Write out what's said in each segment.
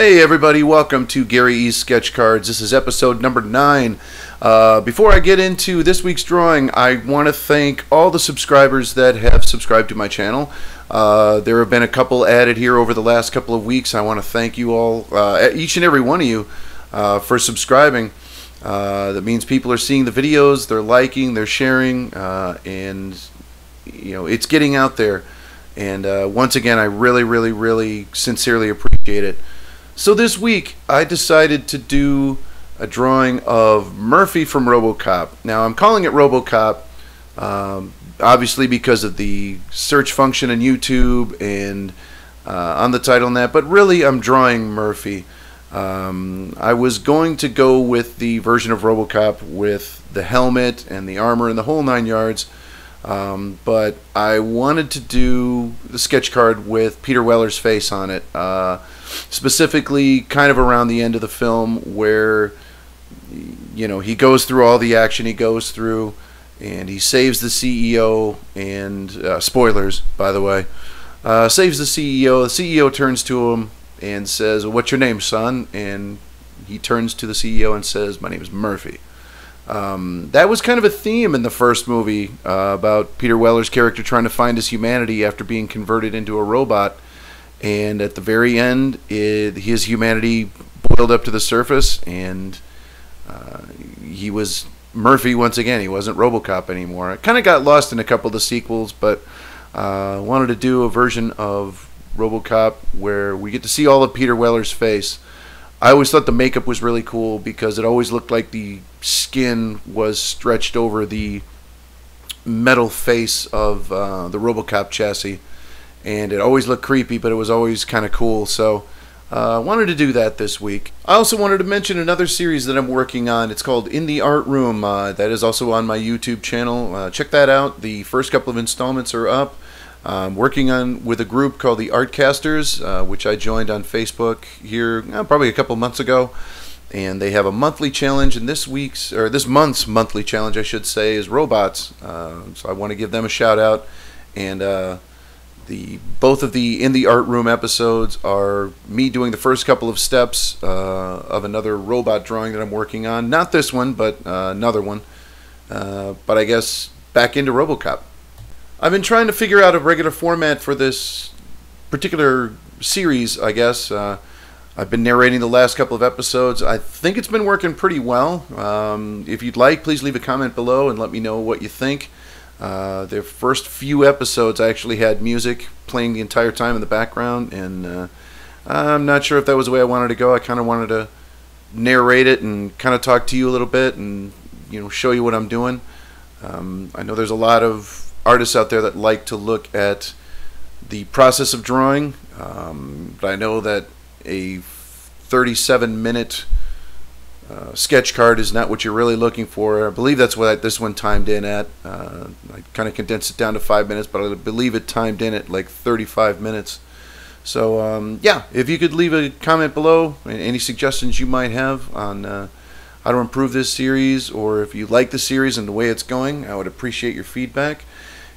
Hey everybody, welcome to Gary E's Sketch Cards. This is episode number 9. Before I get into this week's drawing, I want to thank all the subscribers that have subscribed to my channel. There have been a couple added here over the last couple of weeks. I want to thank you all, each and every one of you, for subscribing. That means people are seeing the videos, they're liking, they're sharing, and you know, it's getting out there. And once again, I really sincerely appreciate it. So this week, I decided to do a drawing of Murphy from Robocop. Now, I'm calling it Robocop, obviously because of the search function on YouTube and on the title and that, but really I'm drawing Murphy. I was going to go with the version of Robocop with the helmet and the armor and the whole 9 yards, but I wanted to do the sketch card with Peter Weller's face on it. Specifically kind of around the end of the film where, you know, he goes through all the action he goes through and he saves the CEO and spoilers, by the way, saves the CEO. The CEO turns to him and says, "What's your name, son?" And he turns to the CEO and says, "My name is Murphy." That was kind of a theme in the first movie, about Peter Weller's character trying to find his humanity after being converted into a robot. And at the very end, his humanity boiled up to the surface, and he was Murphy once again. He wasn't Robocop anymore. I kind of got lost in a couple of the sequels, but wanted to do a version of Robocop where we get to see all of Peter Weller's face. I always thought the makeup was really cool because it always looked like the skin was stretched over the metal face of the Robocop chassis. And it always looked creepy, but it was always kind of cool. So I wanted to do that this week. I also wanted to mention another series that I'm working on. It's called In the Art Room. That is also on my YouTube channel. Check that out. The first couple of installments are up. I'm working on with a group called the Artcasters, which I joined on Facebook here probably a couple months ago. And they have a monthly challenge, and this month's monthly challenge, I should say, is robots. So I want to give them a shout out. And both of the In the Art Room episodes are me doing the first couple of steps of another robot drawing that I'm working on. Not this one, but another one. But I guess back into Robocop. I've been trying to figure out a regular format for this particular series, I guess. I've been narrating the last couple of episodes. I think it's been working pretty well. If you'd like, please leave a comment below and let me know what you think. The first few episodes I actually had music playing the entire time in the background, and I'm not sure if that was the way I wanted to go. I kind of wanted to narrate it and kind of talk to you a little bit and, you know, show you what I'm doing. I know there's a lot of artists out there that like to look at the process of drawing, but I know that a 37-minute sketch card is not what you're really looking for. I believe that's what this one timed in at. I kind of condensed it down to 5 minutes, but I believe it timed in at like 35 minutes. So yeah, if you could leave a comment below, any suggestions you might have on how to improve this series, or if you like the series and the way it's going, I would appreciate your feedback.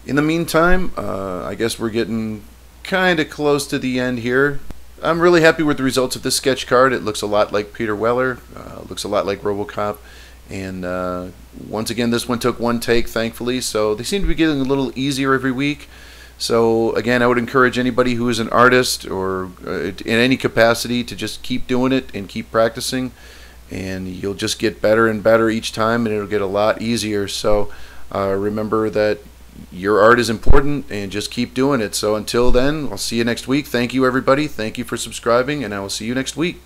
In the meantime, I guess we're getting kind of close to the end here. I'm really happy with the results of this sketch card. It looks a lot like Peter Weller, looks a lot like Robocop, and once again this one took one take, thankfully, so they seem to be getting a little easier every week. So again, I would encourage anybody who is an artist or in any capacity to just keep doing it and keep practicing, and you'll just get better and better each time, and it'll get a lot easier. So remember that your art is important, and just keep doing it. So until then, I'll see you next week. Thank you, everybody. Thank you for subscribing, and I will see you next week.